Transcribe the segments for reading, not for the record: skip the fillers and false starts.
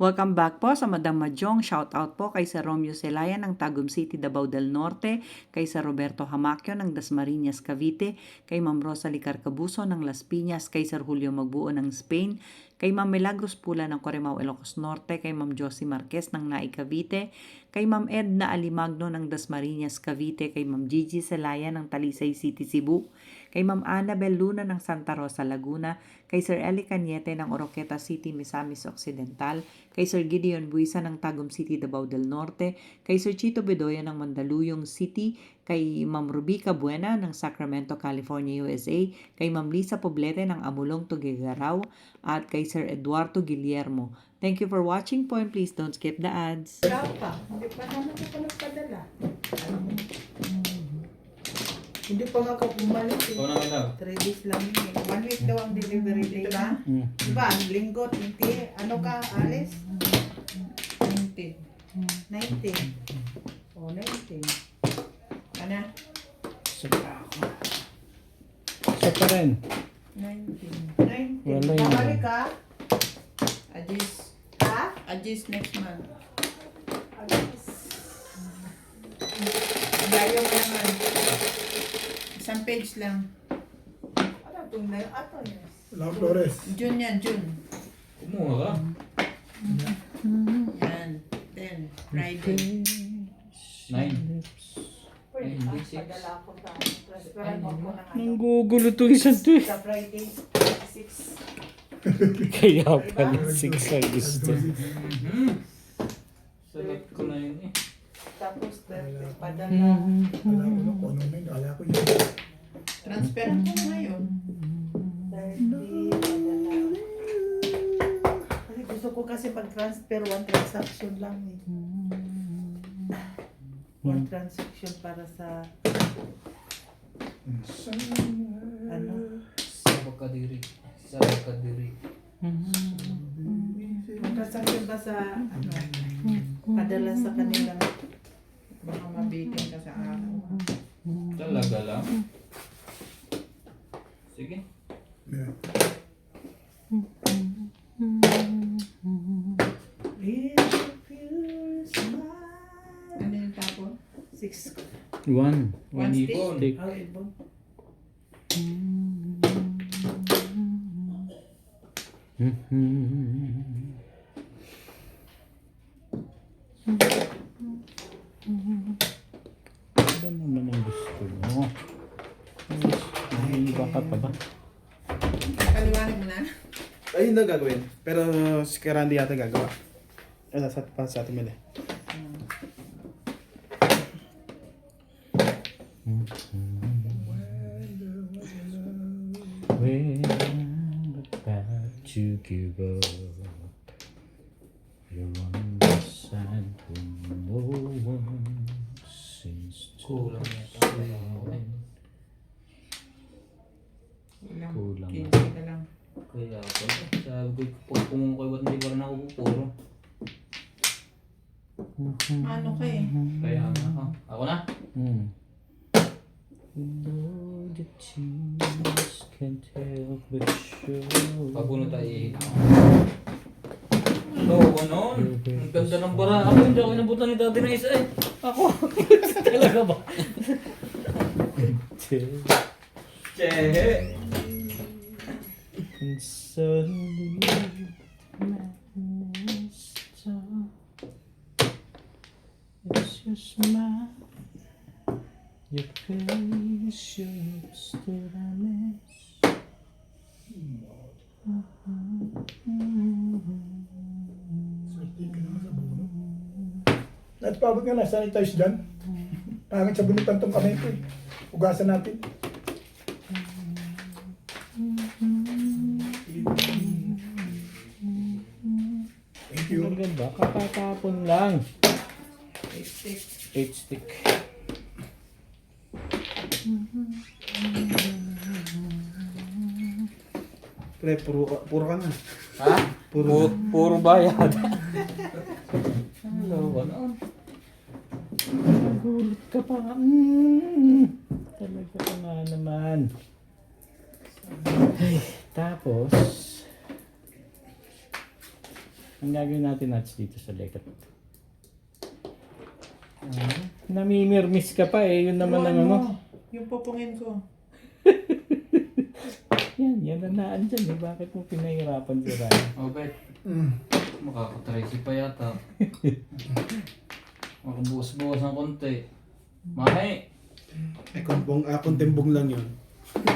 Welcome back po sa Madam Mahjong. Shout out po kay Sir Romeo Celaya ng Tagum City, Davao del Norte, kay Sir Roberto Hamacchio ng Dasmariñas, Cavite, kay Ma'am Rosalie Carcabuso ng Las Piñas, kay Sir Julio Magbuo ng Spain, kay Ma'am Milagros Pula ng Corimao, Ilocos Norte, kay Ma'am Josie Marquez ng Naik, Cavite, kay Ma'am Edna Alimagno ng Dasmariñas, Cavite, kay Ma'am Gigi Celaya ng Talisay City, Cebu, kay Ma'am Annabel Luna ng Santa Rosa, Laguna, kay Sir Eli Cañete ng Oroqueta City, Misamis Occidental, kay Sir Gideon Buisa ng Tagum City, Davao del Norte, kay Sir Chito Bedoya ng Mandaluyong City, kay Ma'am Rubica Buena ng Sacramento, California, USA, kay Ma'am Lisa Poblete ng Amulong, Tuguegarao, at kay Sir Eduardo Guillermo. Thank you for watching po, and please don't skip the ads. Hindi pa naman ako nagpadala. Hindi pa nga ako bumalik eh. Ikaw na lang. 3 days lang yun. 1 week daw ang delivery day. Diba? Diba? Linggo, 20. Ano ka, Alice? 19. 19. Oh, 19. Ano? Sobra ako. Isa pa rin. 19. 19. Wala yun. Babalik ka? Ajis. Ha? Ajis next month. Ajis. Layo mo naman. Isang page lang. Ano itong na yun? Ato yun. La Flores. June yan, June. Kumuha ka. Yan. 10. Friday. 9. Pwede Ay, ba? hindi, 6. Padala ko sa transferan mo ko ng ano. Nanggugulo itong isang to eh. Sa Friday, 6. Kaya pala 6 ang gusto. Salat ko na yun eh. Tapos, padala. Wala ko na kung ano na yun. Wala ko yun. Transferan ko na ngayon. 30, padala. Kasi gusto ko kasi pag-transfer, one transaction lang eh. One transaction para sa ano? Sa pagkadiri. Sa pagkadiri. One transaction ba sa ano? Padala sa kanila. Baka mabitin ka sa araw. Talaga lang. Sige. Yeah. If you smile. Ano yung tapo? 6. 1. One stick? stick. Oh, ibon. Ano naman ang gusto mo? May iba ka pa ba? Nakaliwanag mo na? Ay, hindi gagawin. Pero si Karandi yata gagawa. Ano, sa atin mili. When about to give up, you're on the side when no one seems to Kulang yata. Kulang. Kulang. 15 ka lang. Kaya pala. Sabi ko, kung kayo ba't hindi pa rin ako pupuro. Ano ka eh? Kaya nga. Oh, ako na. Though the tears can't help but show. Pagbuno tayo eh. So, ganon. Ang ganda ng bara. Ako hindi ako inabutan ni dati na isa eh. Ako. Talaga ba? Chehe. And suddenly madness starts. It's your smile, your face, your lips that I miss. At pabot nga na, sanitize dyan. Pangit sa bunutan tong kamay ko eh. Ugasan natin. Thank you. Ang ganda, kakatapon lang. 8 8 stick. Pre, puro ka na. Ha? Puro bayad. Hello, ganon. Nagulat ka pa. Talaga ka nga naman. Ay, tapos Ang gagawin natin nuts dito sa legat. Namimirmis ka pa eh. Yun naman ang ano. Yung pupungin ko. Yan ang naan dyan eh. Bakit mo pinahirapan si Ryan? Oh, bet. Mm. Makaka-tracy pa yata. Makabukas-bukas ng konti. Mahe! Eh, kontimbong lang yun.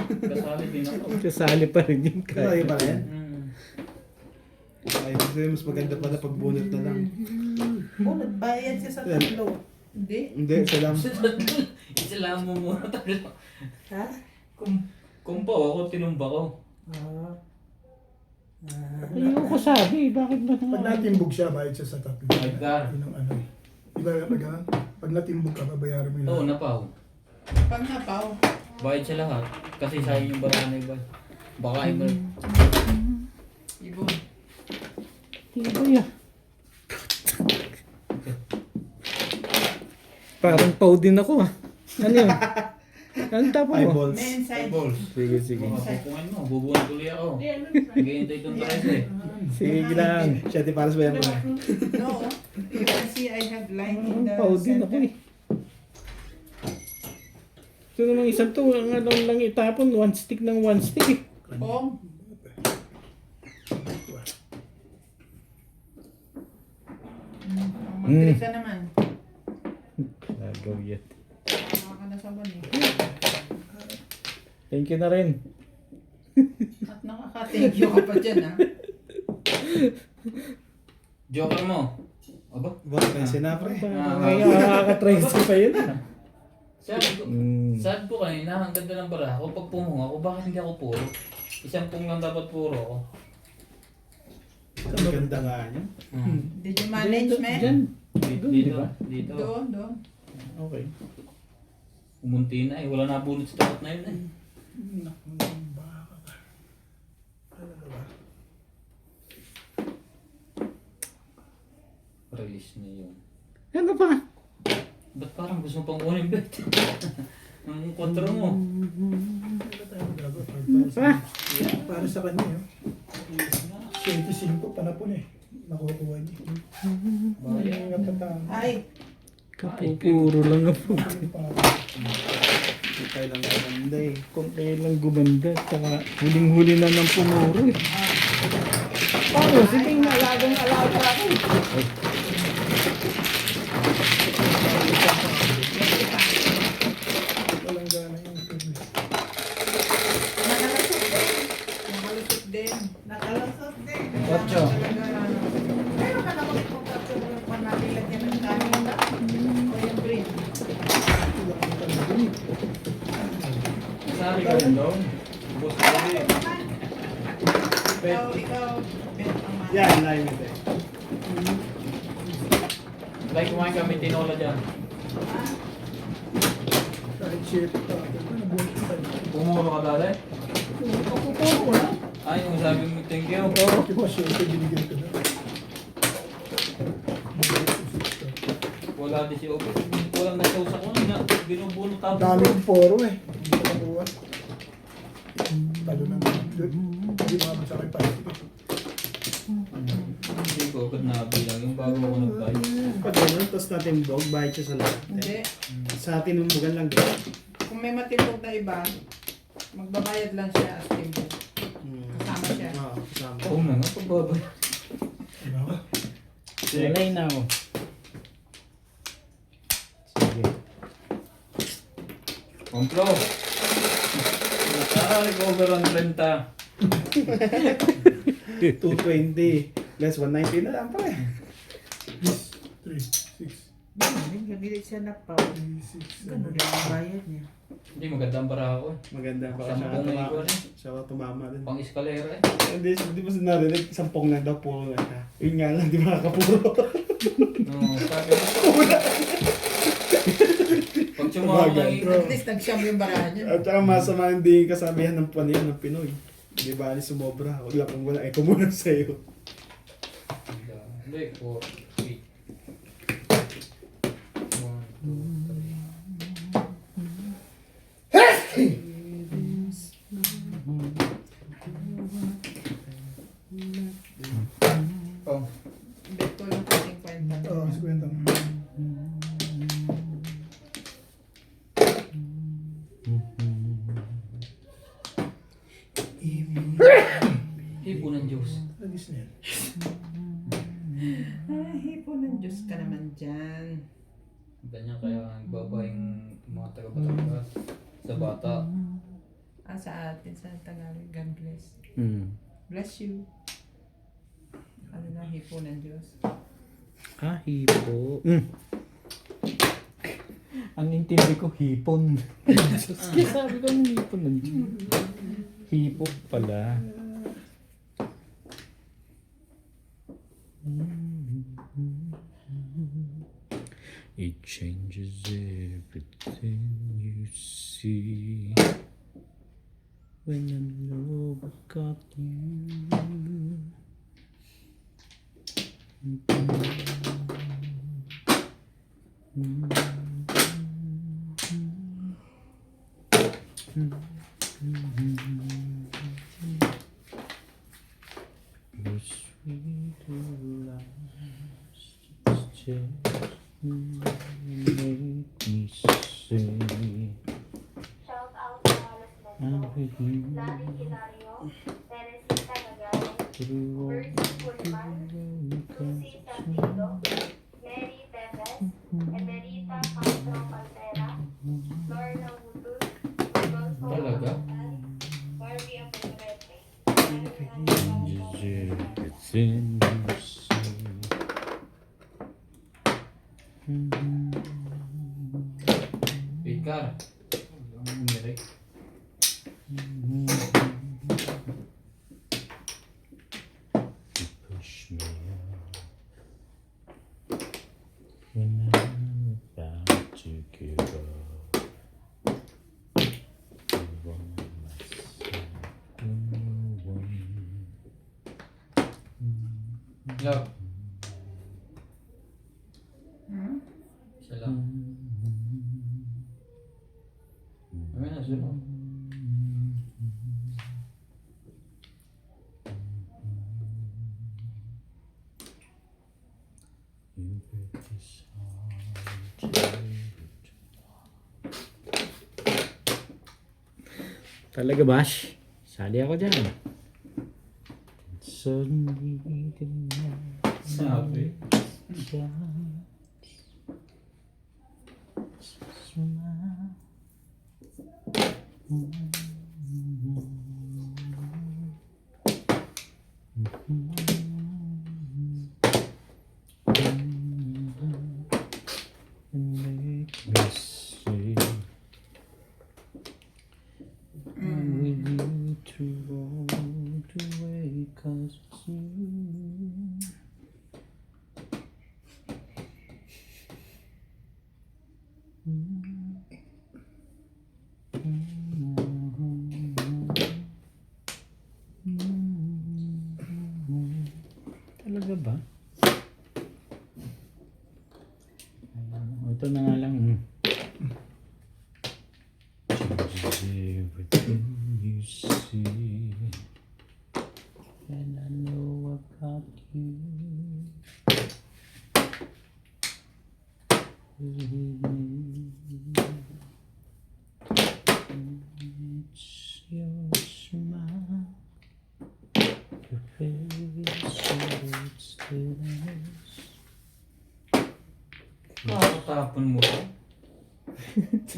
Kasali din ako. Kasali pa rin yung Kaya pa rin? Mm. Ay, kasi mas maganda pala pag bunot na lang. Oh, nagbayad siya sa tatlo. Hindi? Hindi, isa lang. Isa lang mo muna tayo. Ha? Kung pa ako, tinumba ko. Ayoko sabi. Bakit ba Pag natimbog siya, bayad siya sa tatlo. Edgar. Yun ang ano. Di ba pag natimbog ka, babayaran mo yun. Oo, napaw. Pag napaw. Bayad siya lahat. Kasi sayang yung barang na iba. Baka iba. Ibon. Tibay ah. Parang pau din ako ah. Ano yun? Ano tapo mo? Eyeballs. May inside. Sige, sige. Baka pupungan mo. Bubuhan tuloy ako. Naghihintay itong tres eh. Sige lang. Siya, di para sa bayan ko eh. No. You can see I have line in the Pau din ako center. eh. Ito namang isang to, ang ano lang itapon, one stick ng one stick eh. Pong. Magtrisa naman. Nagaw yet. Nakakanasaban eh. Thank you na rin. At nakaka-thank you ka pa dyan ha. Joker mo. Aba? Buwan ka na pre. Ngayon, makaka-trace pa yun ah. Sabi ko, Mm. sabi ko kanina, ang ganda ng bara ako. Pag pumunga ako, bakit hindi ako puro? Isang pung lang dapat puro ako. Ang ganda nga niya. Did you manage, man? Diyan. Dito, Doon, dito. di ba? Dito. Doon, doon. Okay. Umunti na eh. Wala na bunot sa takot na yun eh. Release na yun. Ano pa? Ba't parang gusto mo pang kunin bet? Ang kontro mo. Para sa kanya, yun. 25 panapon eh. Nakukuha niya. Bakit? Yung patang. Ay, Kapupuro lang ako. Hindi tayo lang ganda eh. Kung kailan gumanda, saka huling-huli na ng pumuro eh. Oh, sige na, alagang-alaga ako. Walang gana yung service. nakalusot din. Nakalusot din. Ocho. Pero ka naman kung tatlo yung panalilat yan ng kanin na. O yung green. Sabi ka rin daw. Bus ka rin. Ikaw, bet ang man. Yan, line ito eh. Like kumain kami tinola dyan. Kahit shit, nabuhay ko tayo. Pumuro ka dali? Pupuro ko na. Ay, yung sabi mo thank you. Di ba shit, binigyan ko na. Wala din si Ope. Walang na-show sa kunin na. Binubunot tapos. Daming poro eh. Hindi ko nakuha. Talo na doon. Hindi makabasa kayo pa. Hindi ko agad nabilang yung bago ako nag-buy. Pag gano'n, tapos natin dog, bayad siya sa lahat. Hindi. Sa atin, umugan lang din. Kung may matimbog na iba, magbabayad lang siya as timbog. Kasama siya. Oo, kasama. Oo na nga, pagbabay. Diba? Walay na ako. Sige. Komplo. Recover ang renta. 220 less 190 na lang pa eh. 3, 6, Hindi siya napaw. 6, Ganun lang ang bayad niya. Hindi, maganda ang bara ako eh. Maganda pa siya Sampung na tumama. ikaw eh. Siya tumama din. Pang eskalera eh. Hindi mo narinig, 10 lang daw puro lang ka. Yun nga lang, di makakapuro. No, sabi ko. Pag sumama Sabagay. ng At least nag-siyam yung barahan niya. At saka masama hindi kasabihan ng paniyan ng Pinoy. Di ba, sumobra. Wala kang wala, eh, kumunag sa'yo. Hindi, 4, 8. 1, 2, 3. Oh. kwento mo. Hipo ng Diyos. Agis na yan. Ay, hipo ng Diyos ka naman dyan. Ganyan kaya nagbaba yung mga taga-Batangas sa bata. Sa atin, sa Tagalog, God bless. Bless you. Ano na, hipo ng Diyos. Hipo. Ang intindi ko, hipon. Kaya sabi ko, ang hipon ng hipo pala. It changes everything you see when I know I got you. Your sweet lies just make me say Shout out sa halos I'm Bento, with you Lani Hilario, Teresita Gagao, through all Mercy Pullman, Lucy Santiago, Mary Teves, Emerita Castro Pantera, Lorna Wutul, Rodolfo Talaga? Montal, Barbie Apotrete, changes everything you say. Wait ka. Ang umirik. Push me out when I'm about to give up. Give on myself, no one. Love. Isa lang. Amin na, sunod. You break this heart. Talaga, Bash? Sali ako dyan. Suddenly the night Sabi. smile. And make me say I'm with you through all the way 'cause it's you. Talaga ba? Ito na nga lang. Changes everything you see. And I know I've got you. With me. It's your smile. Your face holds stillness. Kakatapon mo ko.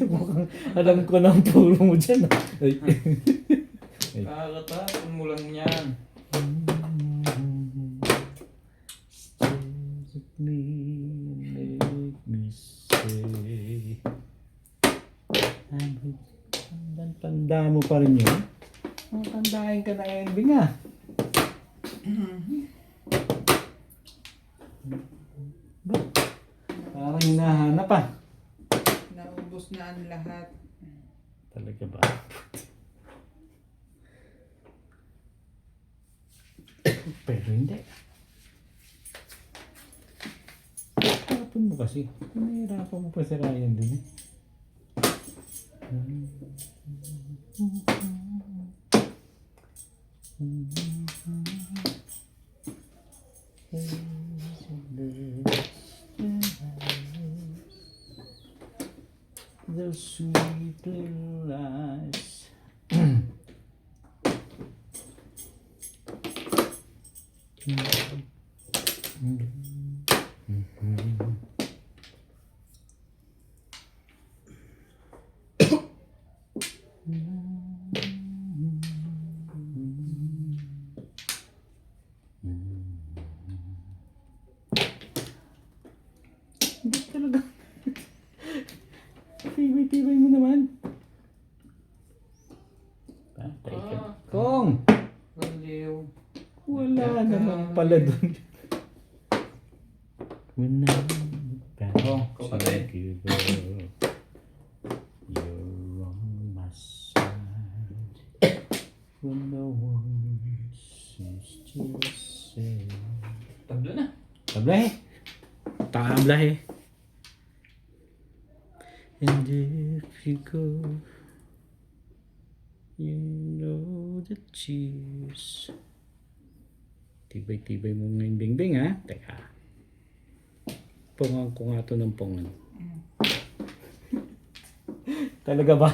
Mukhang alam ko na ang puro mo dyan. Ay. Kakatapon mo lang yan. Stares at me and make me say I'm with you. Tanda mo pa rin yun? Tandahin ka na ending ah. Ba? Parang hinahanap ah. Naubos na ang lahat. Talaga ba? Pero hindi. Hirapan mo kasi. Nahihirapan mo pa si Ryan din eh. sweet little eyes. Hindi talaga. Tibay-tibay mo naman. Patay ka. Kong! Aliw. Wala naman pala dun. When I look back Oh, kapatid. to give up, you're on my side. When no one seems to say. Tabla na. Tablahe. Tablahe. And if you go, you know the cheers. Tibay-tibay mo ngayon, Bingbing, ha? Teka. Pungan ko nga ito ng pungan. Talaga ba?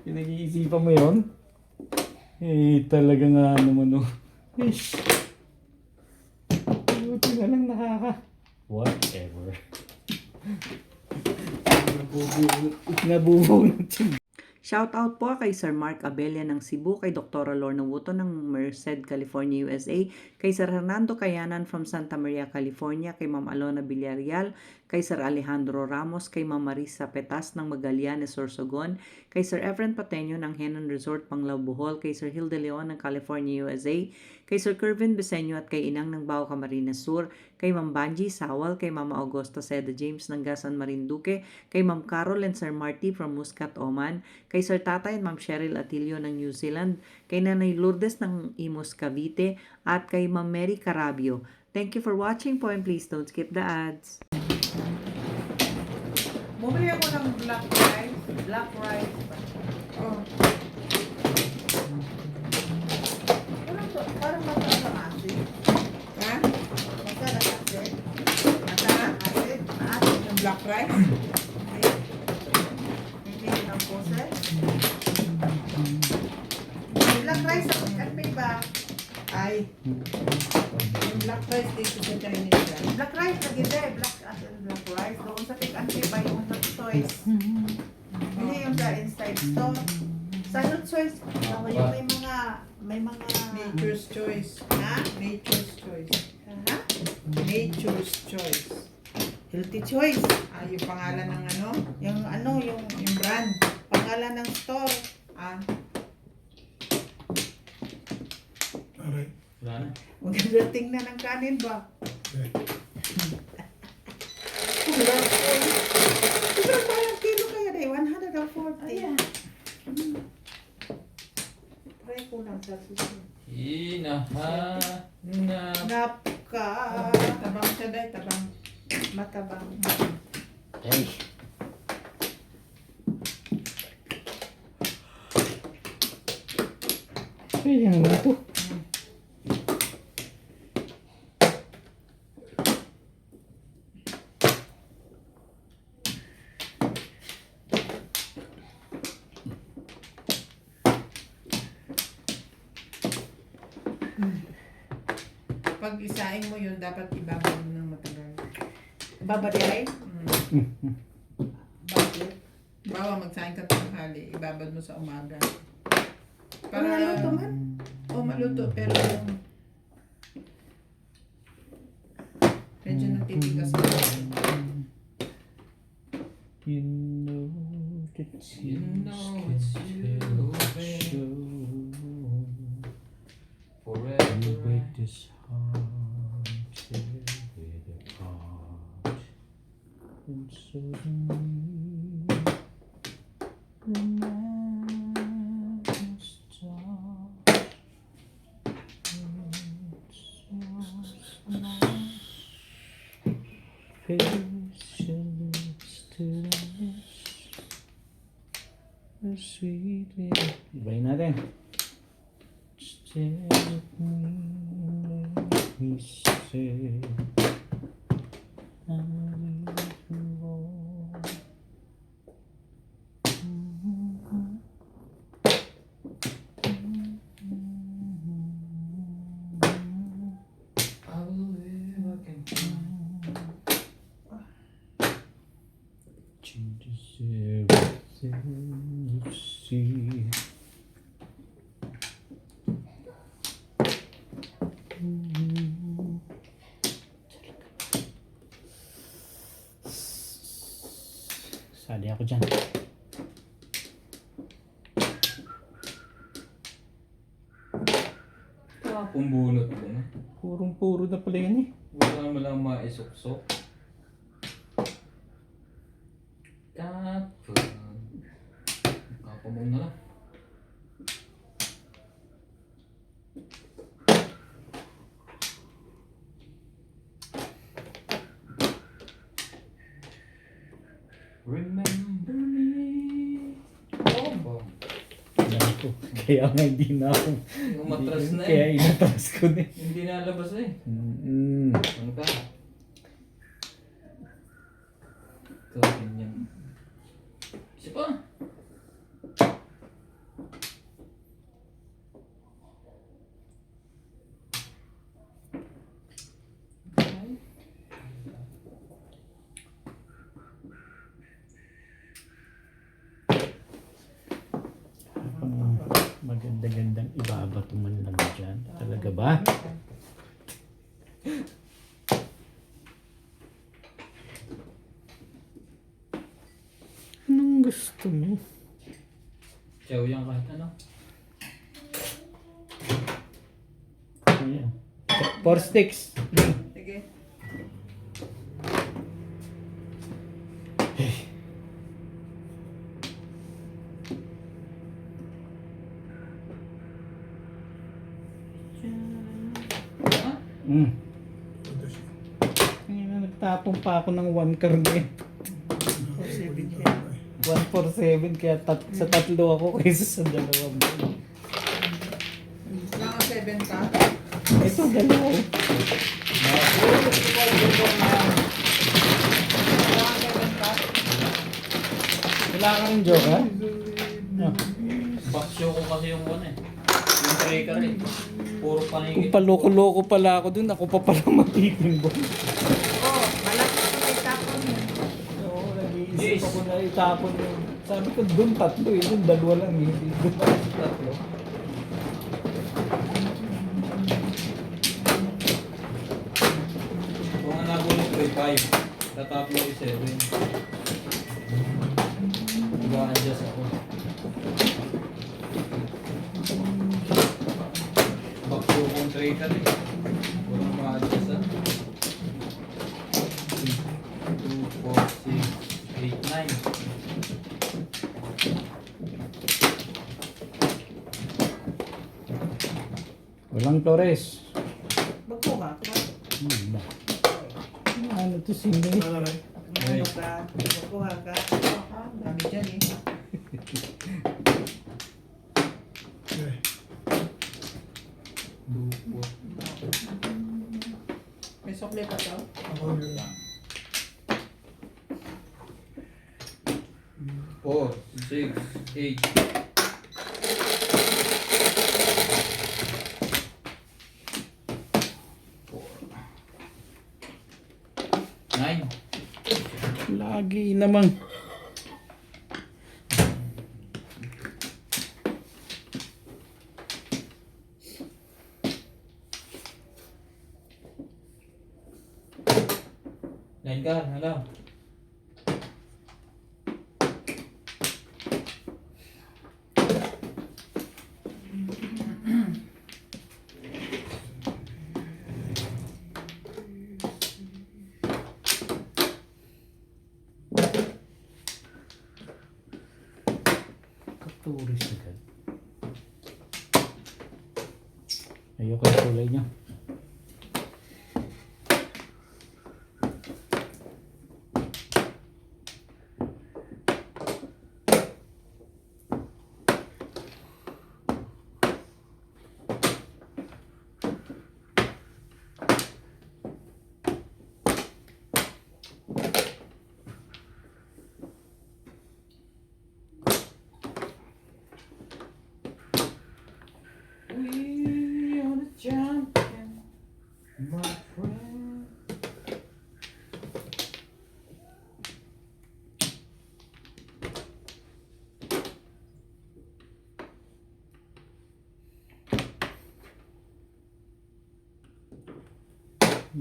Pinag-iisipan mo yun? Eh, talaga nga naman, oh. Ish. Buti na lang Whatever. Nabubunot yun. Shoutout po kay Sir Mark Abella ng Cebu, kay Dr. Lorna Wuto ng Merced, California, USA, kay Sir Hernando Cayanan from Santa Maria, California, kay Ma'am Alona Villarreal, kay Sir Alejandro Ramos, kay Ma'am Marisa Petas ng Magallanes, Sorsogon, kay Sir Efren Pateño ng Henan Resort, Panglao, Bohol, kay Sir Hilde Leon ng California, USA, kay Sir Kervin Beseño at kay Inang ng Bao, Camarines Sur, kay Ma'am Banji Sawal, kay Ma'am Augusta Seda James ng Gasan, Marinduque, kay Ma'am Carol and Sir Marty from Muscat, Oman, kay Sir Tatay and Ma'am Cheryl Atilio ng New Zealand, kay Nanay Lourdes ng Imus, Cavite, at kay Ma'am Mary Carabio. Thank you for watching po, and please don't skip the ads. Bumili ako ng black rice. Black rice ba? Oh. Parang masarap ang asin. Ha? Masarap asin. Masarap asin. Maasin yung black rice. Ay. Hindi ng pose. Black rice at may ba? Ay. Yung black rice dito sa Chinese. Black rice na ganda eh. Black rice. Doon sa Tik-Anti ba yung hot choice? Hindi yung sa inside store. Sa hot choice, yung may mga Nature's choice. ha? Nature's choice. Ha? Nature's choice. Healthy choice. Ah, yung pangalan ng ano? Yung Yung brand. pangalan ng store. Ah, Alright. Wala na. Maganda tingnan ng kanin ba? Okay. Sobrang parang kilo kaya day, 140. ayan. Try ko lang sa susunod. Hinahanap. Napka Tabang siya day, tabang. matabang. Ay. Pwede naman ito. Pag isain mo yun, dapat ibabad mo ng matagal. Babaday? Bakit? Bawa magsain ka tanghali, ibabad mo sa umaga. Para maluto man? Oh, maluto, pero medyo natitigas na. You know that You know it's you, babe. You break Forever. this heart, tear it apart, and suddenly the madness starts. It's so nice. Face your lips to the lips, the sweet little. Ibayin natin. Stare at me, let me say I need you more. Just everything you see. Sali ako dyan. Tapong bunot mo na. Purong-puro na pala yan eh. Wala mo lang maisuksok. Tapos, kapamong na lang. Remember me. Oh, ba? Alam ko. Kaya nga hindi na ako. Umatras na Kaya eh. inatras ko na eh. Hindi nalabas eh. Mm. Ano ka? Ito, ganyan. Isa pa. Maganda-gandang ibabato man lang dyan. Talaga ba? Anong gusto mo? Chow yan kahit ano. Ayan. 4 sticks. Sige. Ha? Mm. Ngayon, nagtapon pa ako ng 1 karne. 147 kaya sa tatlo ako kaysa sa dalawa mo. Mga 7 ka. Ito dalawa. Mga 7 ka. Wala ka rin joke ha? Ah. Baksyo ko kasi yung one eh. Yung tracker eh. Puro Kung panigit. paloko-loko pala ako dun, ako pa pala matitimbang. Oh, malaki ko may tapon yun. Oo, nag-iisip ako na itapon yun. Sabi ko dun tatlo eh, dun dalawa lang eh. Hindi dun pa tatlo. Kung nga nabulot ko 5. Tatapos ko 7. Mag-a-adjust ako. Baksyo kong tracker eh. Walang ma-adjust ah. 2, 4, 6, 8, 9. Walang Flores. Magkuha ka. Ba? Ano to sino eh? Ano ka? Magkuha ka. Dami dyan eh. May sukli pa to? Ako yun. 4, 6, 8. Nine. Lagi namang. Nine ka, hello. Katuris agad. Ayoko yung kulay niya. We are the champions.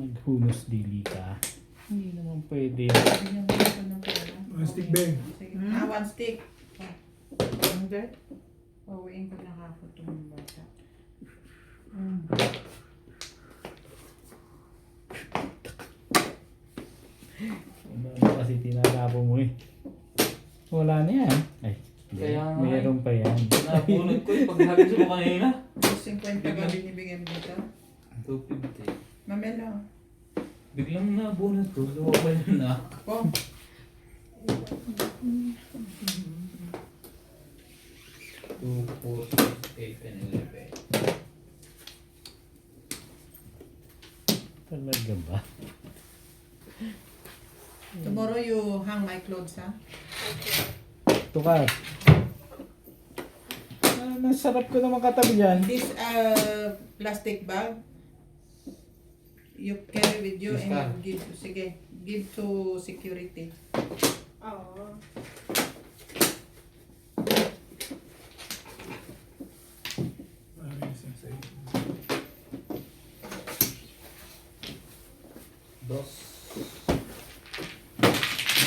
naghunos dili ka. Hindi naman pwede yan. Bigyan mo ito ng pera. One stick bag. Sige. One stick. Hindi. Pauwiin ko na kako itong bata. Ano kasi tinatapo mo eh. Wala na yan. Ay, hindi. Kaya nga Mayroon pa yan. Nabunod ko yung paghalis mo kanina. 50 ba binibigyan dito? 250. Mamela. Biglang nabunod ko. Lumabay na. Po. 2, 4, 6, 8, and 11. Talaga ba? Tomorrow you hang my clothes, ha? Tukas. Nasarap ko naman katabi dyan. This plastic bag, you carry with you Yes, and ma'am. you give, sige, give to security. Dos.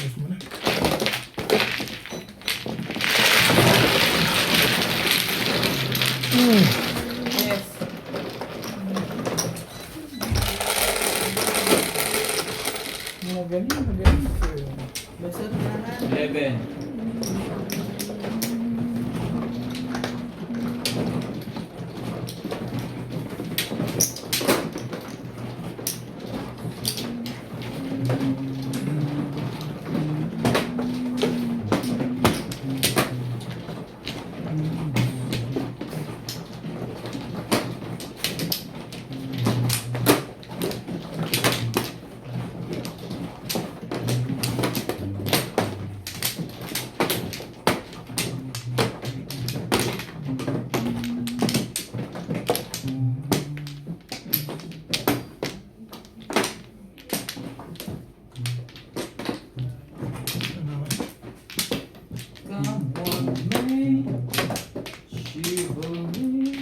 Ayos mo na. Yes. Magaling, magaling. Lusot na ha. 11. Come on, me. Shiver me.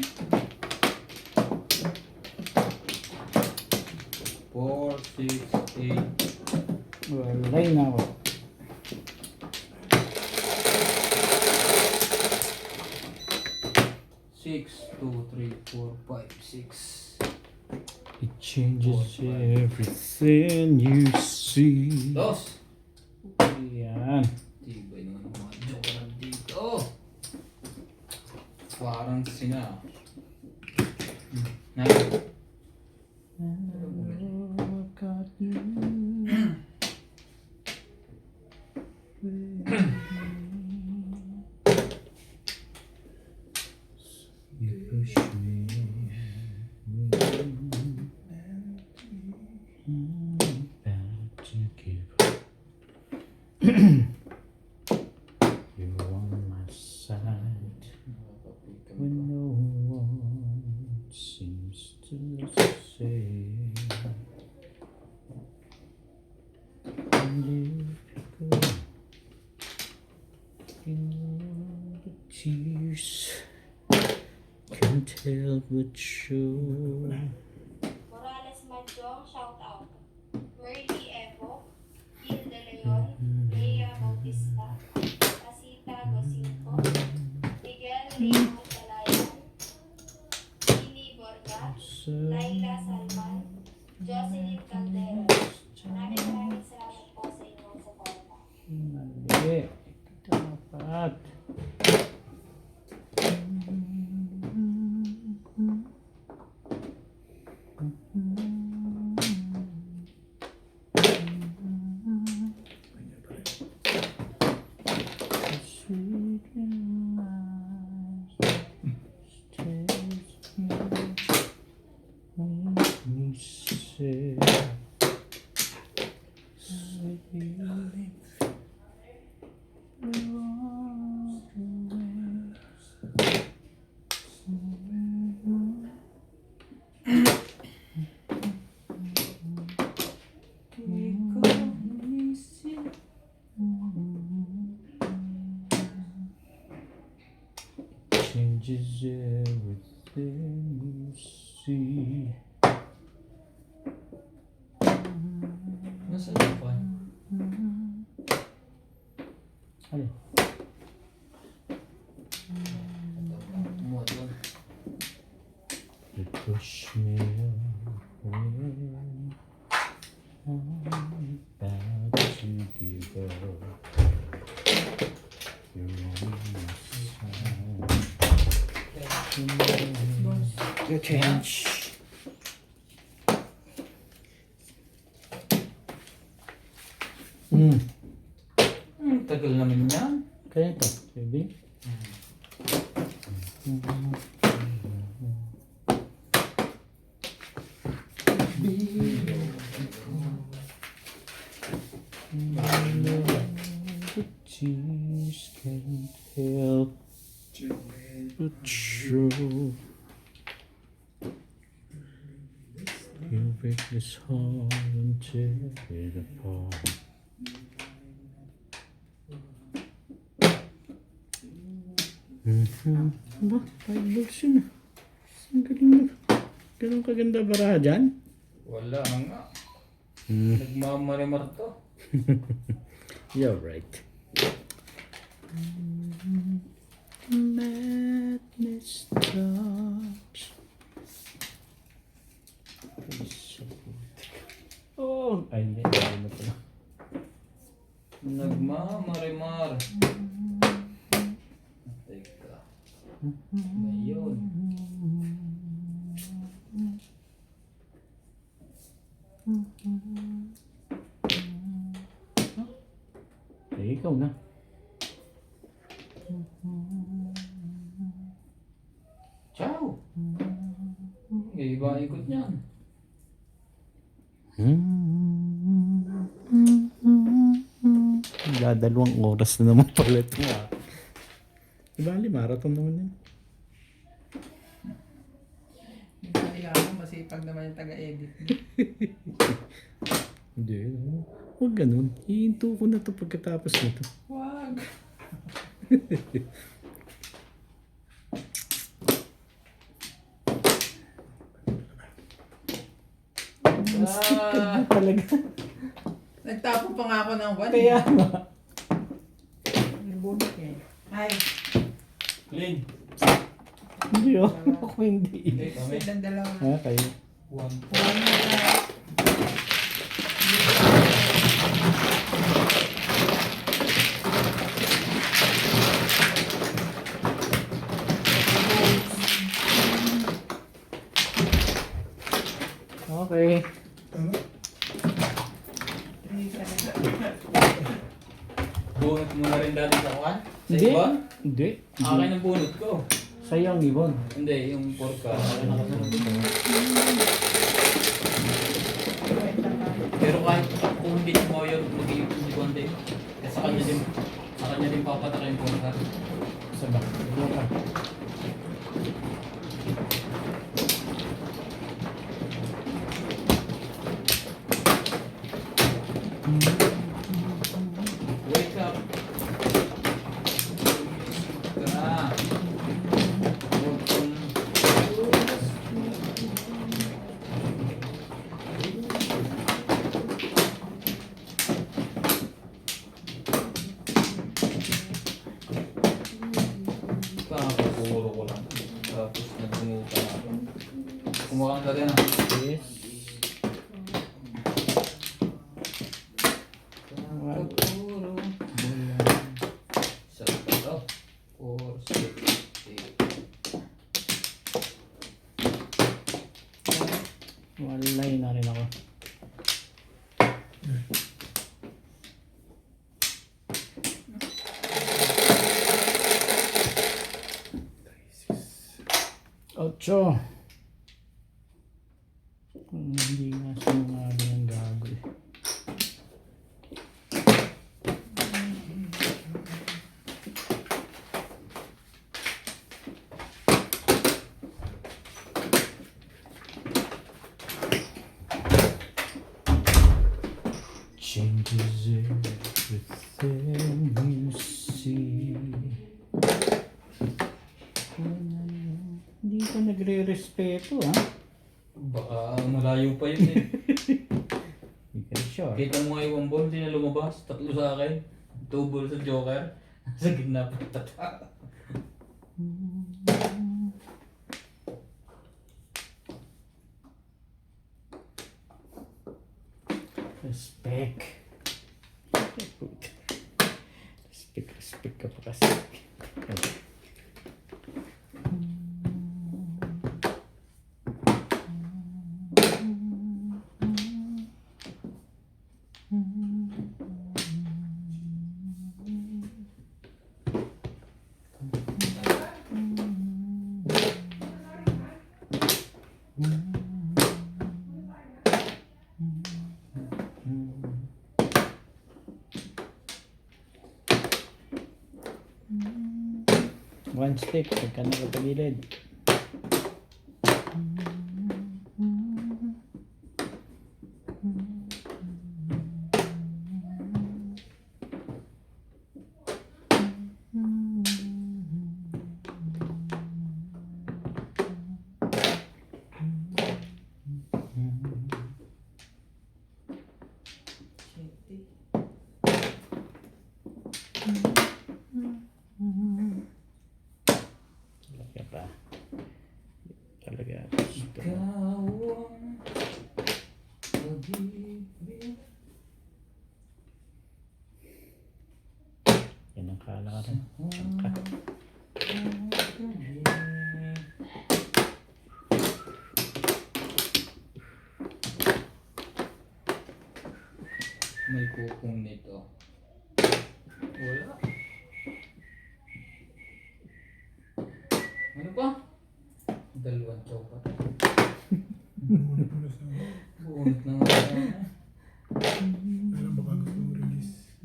4, 6, 8. Walay na ako. 6, 2, 3, 4, 5, 6. It changes everything you see. Dos. Yan. Tibay naman ang mga joke dito. Parang sina. Na. You push me. About to give up. You're on my side when no one seems to say. And if you go, you know the tears can tell but show. Morales Manjong, shout out. Merly Evo, Gil De Leon, Lea Bautista, Casita Gosinco, Miguel Raymond Calayan, Lily Borga, Laila Salman, Jocelyn Caldera. Maraming salamat po sa inyong suporta. Hindi. Dapat. Sweet lies tells me when you say changes everything you see. change. Tagal naman yan. Kaya ito, pwede. The tears can't help but show. You break this heart and tear it apart. Ba, 5 balls yun ah. Ang galing mo. Ganun kaganda baraha dyan? Wala nga. Nagmamarimar to. You're right. Madness touch. Oh, ay hindi. Hindi na pala. Nagmamarimar. Teka. Ngayon. Eh, ikaw na. Ciao. Iba ikot niyan. Dadalawang oras na naman pala ito ah. Ibali, marathon naman yan. Kailangan masipag naman yung taga-edit. Hindi, no? Huwag ganun. Hihinto ko na ito pagkatapos nito. Wag. Ah, Talaga. Nagtapo pa nga ako ng 1. Kaya nga. Nabunot eh. Ay, Lin. Hindi oh. Ako hindi. Okay, kami. silang dalawa. Ha, kayo. One. 1 na. Okay. Ano? Bunot mo na rin dati sa kwan? Sa Hindi. ibon? Hindi. Akin ang bunot ko. Sa'yo ang ibon. Hindi, yung porka. Akin nakasunod ko. Pero kahit kung hindi mo yun, mag-iipon si Konde. Sa kanya din papatak yung porka. Saba. Ito ka. Wake up! Ka! Huwag kang... Kakapuro ko lang. Tapos nagumuta na ako. Kumakang ka din ah. Yes. Kakapuro. Isa, dalawa, 4, 6, 8. Walay na rin ako. Ocho. Kung hindi nga sinungaling ang gago eh. Changes everything you see. Hindi ka nagre-respeto ha? Baka malayo pa yun eh. Hindi ka sure. Kita mo nga yung ball, hindi na lumabas. 3 sa akin. 2 ball sa Joker. Sa gitna pa tata. Respect. Respect ka pa kasi. One stick, pagka nakatagilid. Talaga ba? Talaga. Gusto mo. Yan ang kalakaran. Tsangka. May kukong nito. Wala. Ano pa? Dalawang chopat. Buunot na nga. Alam baka gusto mo release.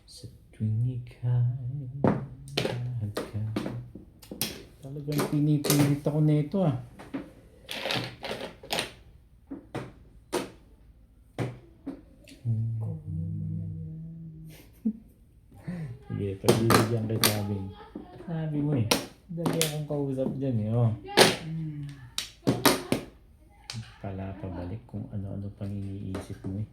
Sa tuwing ika'y mahal ka. Talagang pinipilit ako nito ah. Sige, pagbibigyan kay Sabing. Sabi mo eh. Dali akong kausap dyan eh, oh. Pala pabalik kung ano-ano pang iniisip mo eh.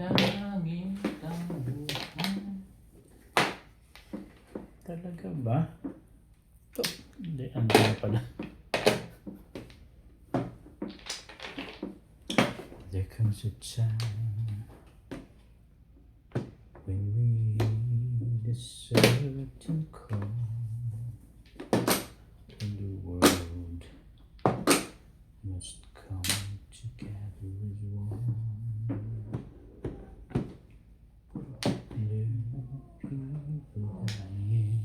Langit ang buhay. Talaga ba? Ito. Hindi, andun pala. There comes a time when we need a certain call, and the world must come together as one. People dying.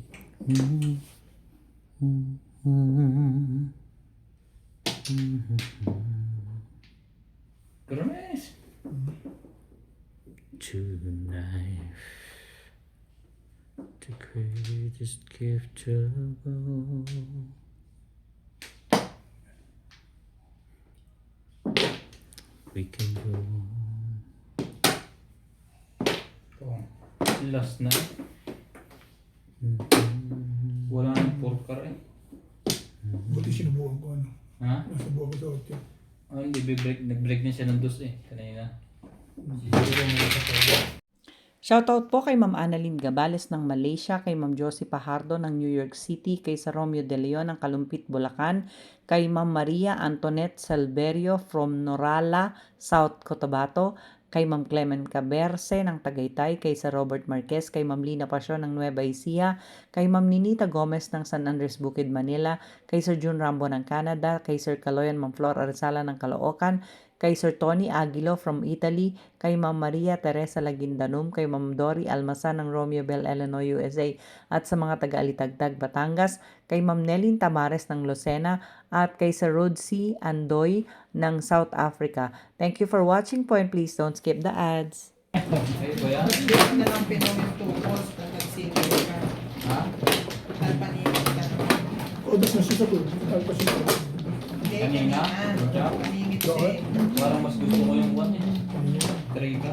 Grace! To the knife, the greatest gift of all. We can go on. Ito. Last na. Wala nang porkar eh. Buti sinubukan ko ano. Ha? Nasubukan ko sa otyo. Oh, hindi, nag-break na siya ng dos eh. Kanina. Siguro may kasama. Shoutout po kay Ma'am Annalyn Gabales ng Malaysia, kay Ma'am Josie Pajardo ng New York City, kay Sir Romeo De Leon ng Kalumpit, Bulacan, kay Ma'am Maria Antoinette Salverio from Norala, South Cotabato, kay Ma'am Clement Caberce ng Tagaytay, kay Sir Robert Marquez, kay Ma'am Lina Pasyon ng Nueva Ecija, kay Ma'am Ninita Gomez ng San Andres Bukid, Manila, kay Sir June Rambo ng Canada, kay Sir Caloyan Ma'am Flor Arzala ng Caloocan, kay Sir Tony Aguilo from Italy, kay Ma'am Maria Teresa Lagindanum, kay Ma'am Dory Almasan ng Romeo Bell, Illinois, USA, at sa mga taga-Alitagtag, Batangas, kay Ma'am Nelin Tamares ng Lucena, at kay Sir Rodsi Andoy ng South Africa. Thank you for watching po and please don't skip the ads. Ayun ba yan? Hindi na lang pinumin tukos na nagsigil ka. Ha? Talpaningin ka. O, das na siya sa tulog. Talpas siya. Hindi, Kanina? Paningit siya eh. Parang mas gusto ko yung one eh. Tray ka.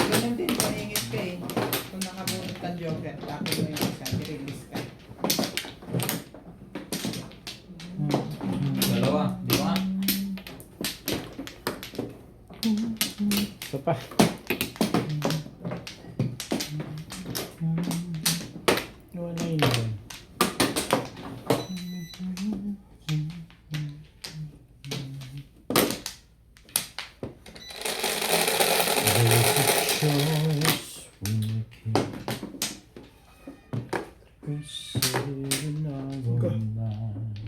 Ganun din, paningit ka eh. Kung nakabunot ka joker, tapos mo yung isa, dirigli pa. Wala yun ba? There's a choice we make. We sit in our own mind.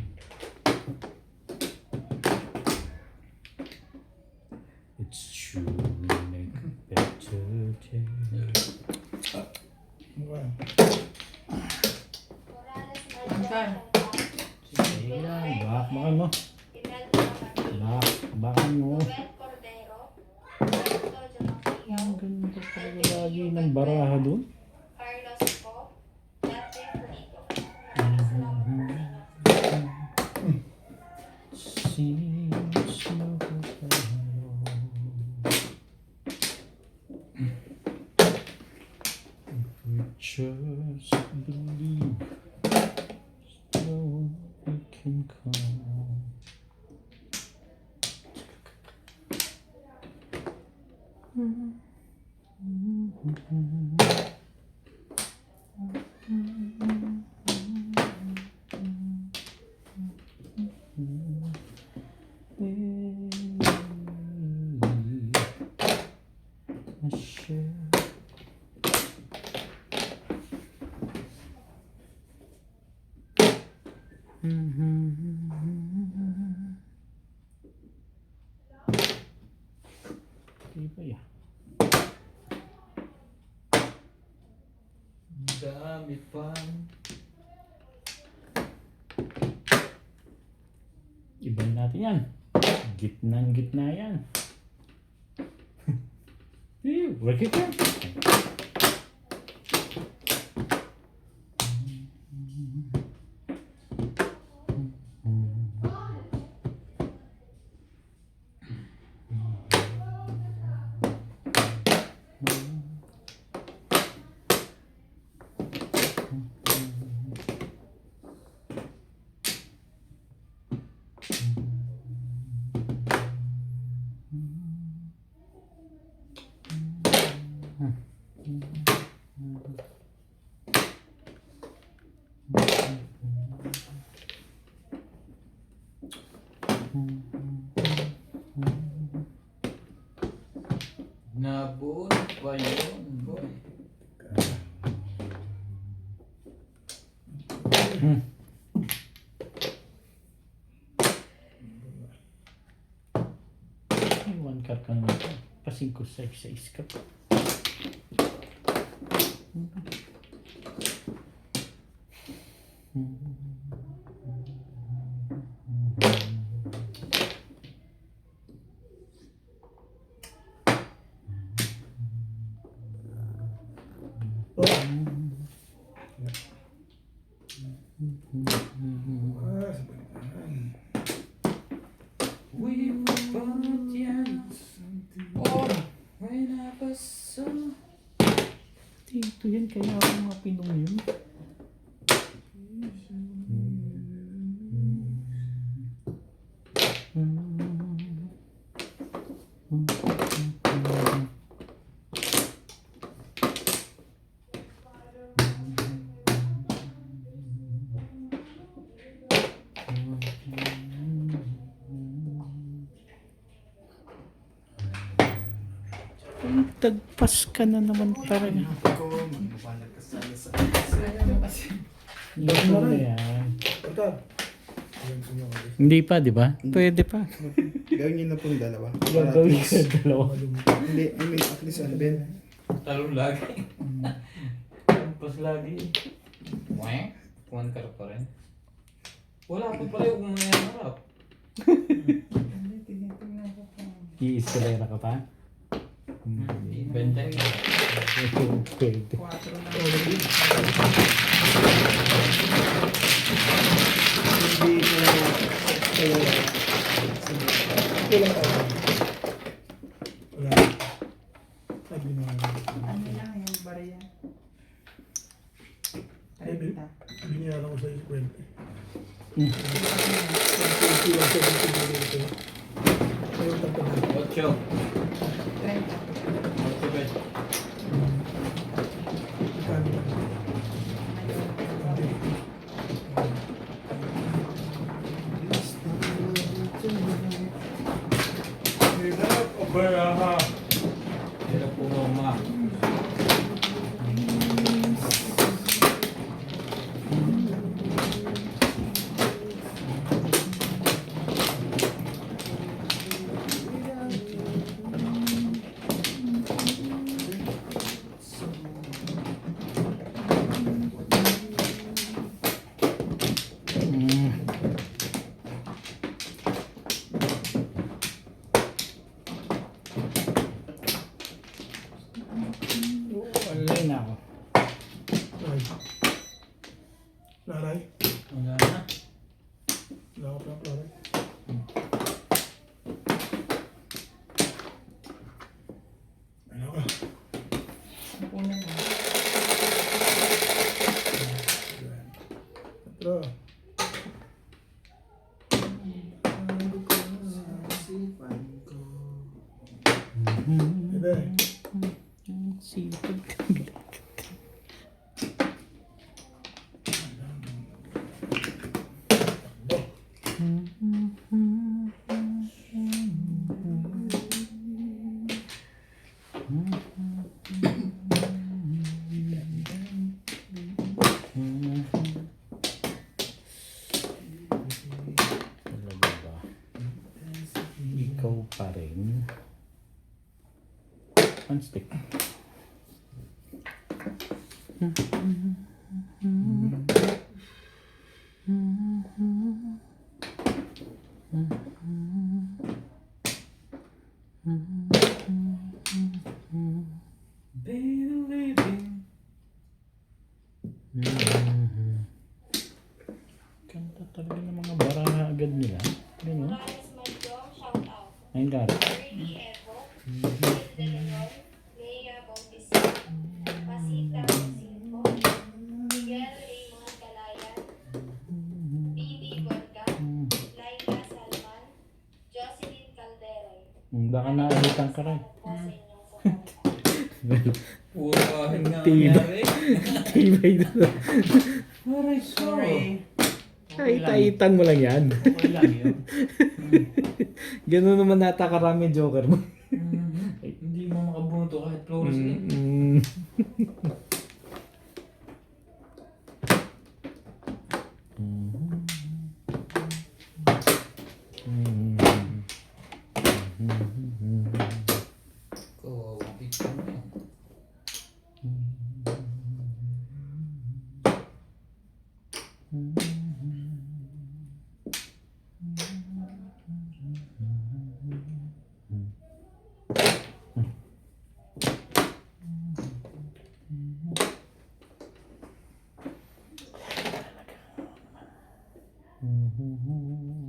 It's true, we make a better day. Wow. Morales Ang Madjong, saan? shout out. Sige lang, bakbakan mo. Imelda Martin. Bakbakan mo. Ruel Cordero. Roberto Jamaquiao. Ang ganda talaga lagi ng baraha doon. Carlos Po. Dante Pulito. Maraming salamat po sa inyo. Seems no If we just believe, so we can come. I share. Diba ya? Dami pa. Iban natin yan. Gitnang gitna yan. Work it out. Nabuo pa yun, boy. May one card ka naman. Pasing ko sa isa ka. Ah, sa balitaan. We were both young. Oh, when I was so. Dito yan kaya ako mga Pinong yun. Tagpas ka na naman talaga. Ako, magbabalag ka sana sa Ito na yan. Ito. Ayan, sumuha. Hindi pa, di ba? Pwede pa. Gawin niyo na po yung dalawa. Gagawin ka dalawa. Hindi, I mean, at least ano, Ben? Talong lagi. Tagpas lagi. Weh? Kuhan ka pa rin. Wala pa pala yung mga harap. Hindi, tinitingnan ko pa. I-iskalera ka pa? Benteng. Pwede. 4 na. Hindi ko kaya Ito lang tayo. Wala. Sabi na nga. Ano lang yung bariya? Maybe. 30. Biniyaran ko sa 20. Hmm. 20 lang, 70 dito. Ayun, tatlo na. Ocho. 30. Laray. Wala na. Wala ka pala, laray. Ano ka? Ako na lang. Tatlo. Ebe. Sipag ka. Talaga ba? Ikaw pa rin. Unstick. Been living. Kanta talaga ng mga baraha agad nila. Ganun. Morales Madyong, shout out. Ayun ka. Ernie Evo, Phil De Leon, Lea Bautista, Masita Rosinco, Miguel Raymond Galayan, Bibi Gorga, Laila Salman, Jocelyn Calderoy. Baka naabutan ka rin. Po sa inyong suporta. Puro kahit nga Tibay. nangyari. Tibay na. Aray, Sorry. Kahit-aitan mo lang yan. Okay lang yun. Ganun naman nata karami joker mo. Hindi mo makabuno kahit flores eh. Kawawa, picture mo yan.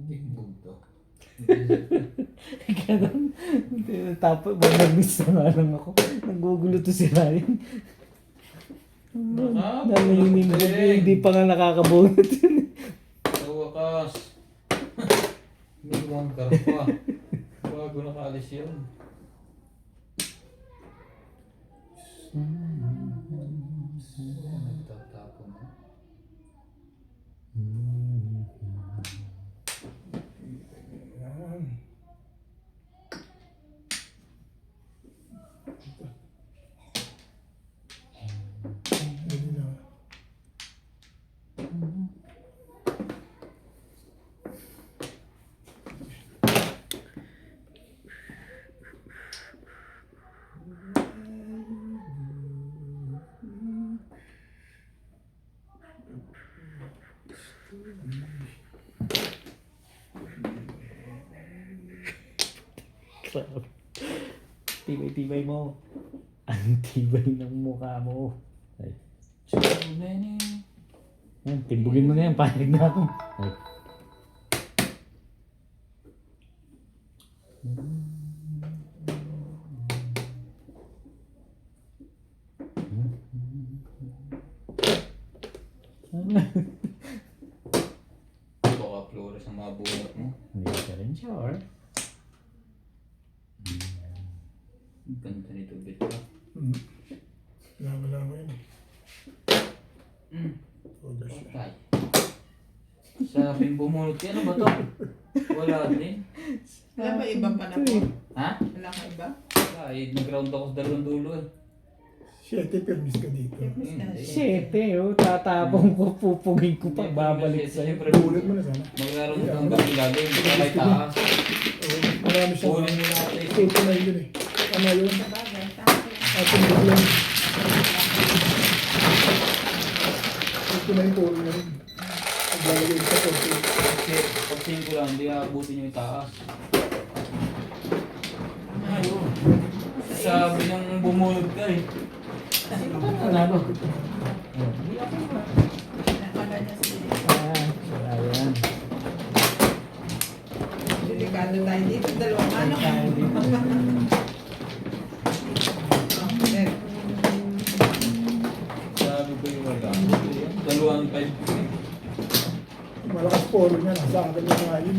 Tigbog to. Ganun. Tapos, mag-miss na nga lang ako. Nagugulo to si Ryan. Nanahinig ko. Hindi pa nga nakakabunot yun. Sa wakas. May wangkar pa. Bago nakaalis yun. Nagtatapon na. Yan. Dali na. Grabe. Tibay-tibay mo. Ang tibay ng mukha mo. Ay. So many. Yan, timbugin mo na yan. Panig na ako. Ay. Baka flores ang mabunot mo. Hindi ka rin sure. Ang ganda nito bit pa. Lama-lama yun. Todo siya. Patay. Sabing bumunot yan, ano ba to? Wala din. Wala ba ibang panahon? Ha? Wala ka iba? Ay, nag-round ako sa dalawang dulo eh. 7 permis ka dito. Miss ka na siya. Siyete, oh. Tatapong ko, pupugin ko pa. Babalik sa'yo. Siyempre, Ulit mo na sana. mag-round ang gabi lagi. Kaya taas. Marami siya. Kunin mo natin. Ito na yun eh. Tama yun. Sabagay, tama yun. Ating biglang. Ito na yung puro na rin. Paglalagay sa konti. Kasi pag 5 lang, hindi aabutin yung taas. Ayun. Sabi ng bumunod ka eh. Ano? Nakala niya si ano tayo dito, dalawang ano. Tayo dito. Okay. Sabi ko yung wala. Dalawang 5. Malakas poro niya. Nasa akin na nga yun.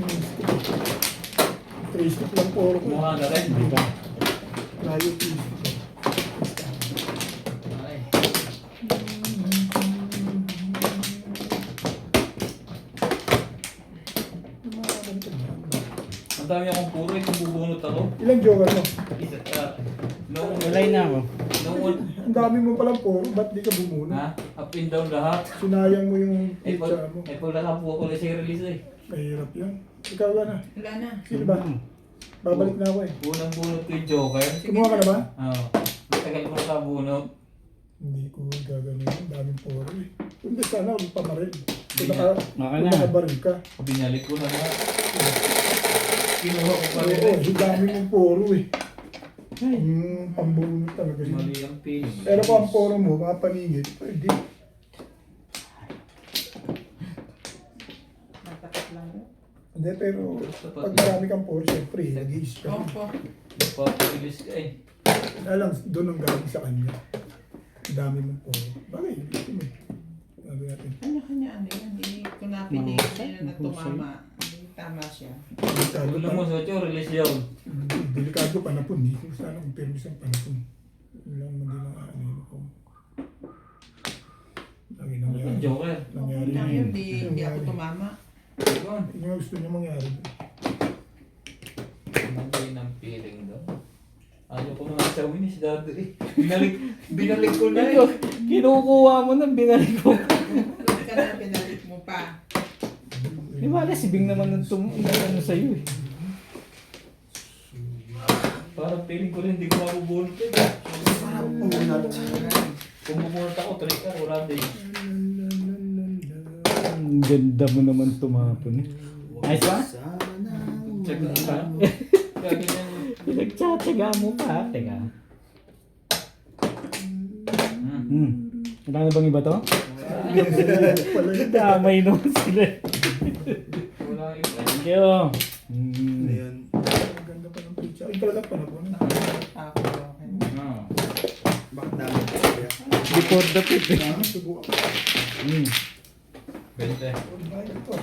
3 stick lang poro ko. Kumuha na rin. Di ba? Layo 3 stick. Ay. Ang dami akong puro eh, kung bubunot ako. Ilang joker mo? Isa, noong Walay na ako. noong Ang dami mo palang poro. Ba't di ka bumuno? ha? Up and down lahat. Sinayang mo yung Eh, pizza mo. pag nakapo ako na siya release eh. Mahirap yun. Ikaw ba na? Wala na. Sino ba? Babalik na ako eh. Unang bunot ko yung Joker. Kumuha ka na ba? Oo. Matagal ko sa bunot. Hindi ko gagawin. Ang daming poro eh. Kundi sana huwag pa maril. Kung Okay na. nakabaril ka. Binalik ko na nga. Kinuha ko pa rin Oo, eh. ang dami mong poro eh. Pambunot talaga yun. Mali ang feeling. Pero kung ang poro mo, mga paningit, pwede. Natakat lang yun. Hindi, pero pag marami kang poro, siyempre, nag-i-spell. Opo. Papagilis ka eh. Alam, doon ang galing sa kanya. Ang dami mong poro. Bagay, gusto mo eh. Sabi natin. Kanya-kanya ano yan. Hindi ko napili sila na tumama. Hindi tama siya. Delikado Ulo pa. mo sa Cho, release yun. Delikado panapon eh. Sana kung permis ang panapon. Yun lang naman din ang ano ko. Lagi nangyari. Joker. Nangyari Kaya yun. hindi ako tumama. Yun. Yun yung gusto niya mangyari. Mali ng feeling doon. Ayaw ko naman sa winis dati eh. Binalik ko na eh. Kinukuha mo na, binalik ko. Hindi ka na pinalik mo pa. Di ba, si Bing naman ang ano sa'yo eh. Parang feeling ko rin hindi ko mabubunot eh. Kung bubunot ako, trick ka, wala din. Ang ganda mo naman tumapon eh. Nice ba? Check na pa. Kaya ganyan. Pinagtsatsaga mo pa. Teka. Wala na bang iba to? Damay naman sila. Wala yung Thank you. Ayun. Ang ganda pa ng pizza. Ikaw lang panapon. Ako. Okay. Ah. Bakit dami ko siya? Before the pit eh. Subukan. 20. Ay, ito.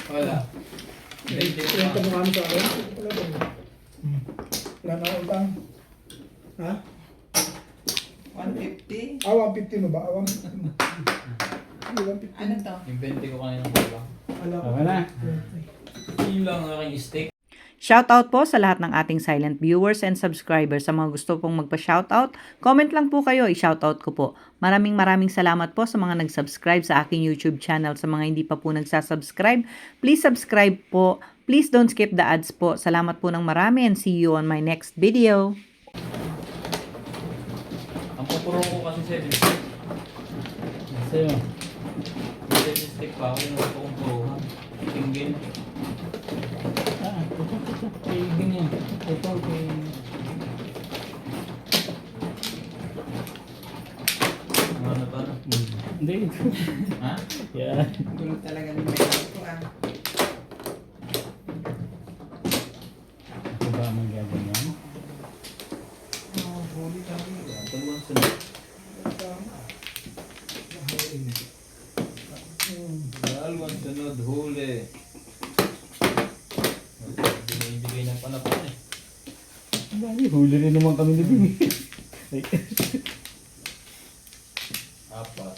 Wala. 20 ko Ilang pa. kamukha mo sa akin? Wala ba? Wala na akong utang. Ha? 150. 150 mo ba? 150 mo. Hindi, 150. Ano to? Yung 20 ko kanina wala. Wala ko. Okay na. Yun lang ang aking steak. Shoutout po sa lahat ng ating silent viewers and subscribers. Sa mga gusto pong magpa-shoutout, comment lang po kayo, i-shoutout ko po. Maraming salamat po sa mga nag-subscribe sa aking YouTube channel. Sa mga hindi pa po nagsasubscribe, please subscribe po. Please don't skip the ads po. Salamat po ng marami and see you on my next video. Ang pupuro ko kasi 7 steak. Sa'yo. 7 steak pa ako yung gusto kong puruhan. Tingin. Ito. Kay ganyan. Ito kay... Ano pa na? Hindi. Ha? Yan. Gulo talaga ni Mel ko ah. Ito ba ang gaganyan? Dalawang sunod. Dalawang sunod, huli. Binibigay ng panapon eh. Dami, huli rin naman kami ni Bing. Ay. 4.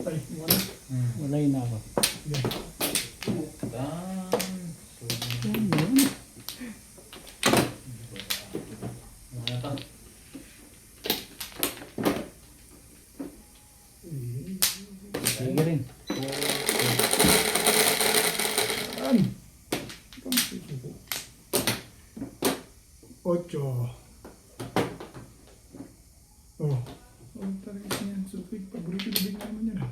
Ay, wala. Walay na ako. Yan. Ano to? Sige rin. Yan. Ito ang susuko. 8. Oh. Oh, talaga yan. Sufig. Paborito na din naman yan.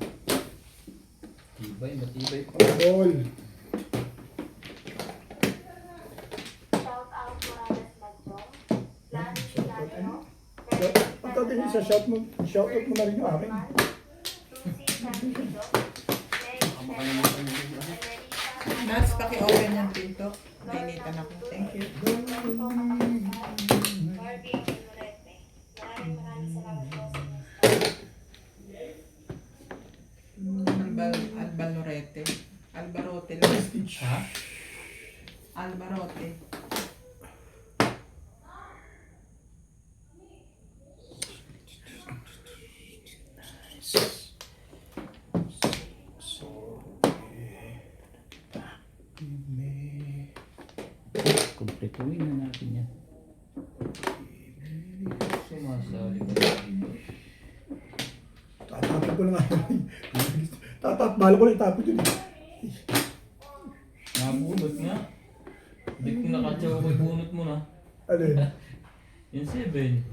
Matibay, matibay pa. Ball. Shout out Morales Madyong. Lani Hilario. Pagdating sa shout out mo na rin yung akin. Susie Santiago. Makalimutan mo yung Nats, paki-open yung pinto. Nainitan ako. Thank you. Barbie Amorete. Maraming salamat po sa inyo. Albalorete. Albarote lang. Ha? Albarote. Kompletuhin na natin yan. Sumasali ka. Tatapon ko lang ako. Bala ko lang itapon yun. Nabunot nga. Hindi ko nakatsaw ko bunot mo na. Alin? Yung 7.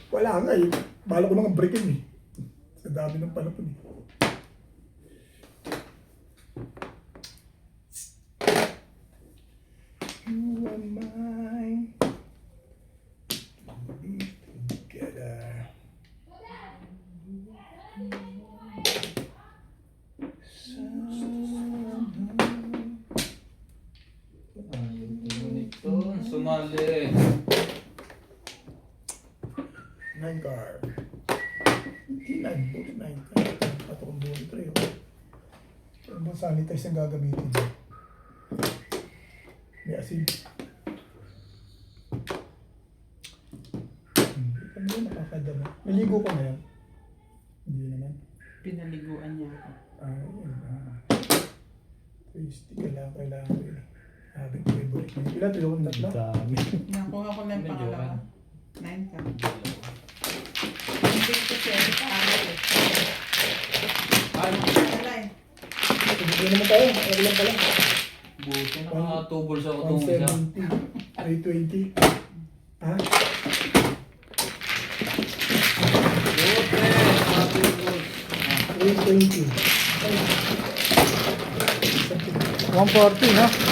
Wala nga eh. Bala ko lang ang breakin eh. Sa dami ng panapon eh. You and mine. Be together. Ayaw bunot to. Sumali. 9 card. Hindi 9. Buti 9 card. Patok ang buhay pre. Pero bang sanitize ang gagamitin. May asin. Hindi ka naman nakakadama. Naligo ka na yan? Hindi naman. Pinaliguan niya ako. Yun. Twisty kailangan ko yun. Habang favorite mo. Ilan? Tulungan tatlo? Dami. Nakuha ko lang Medyo pangalawa. ano. 9 ka. Hindi ko siya. Ano eh. Ay, Alay. Hindi naman tayo. Ano lang pala? buti na 2 balls ako itong isa. 170. 320. Ha? Buti! Mga 2 balls. 320. 140, no?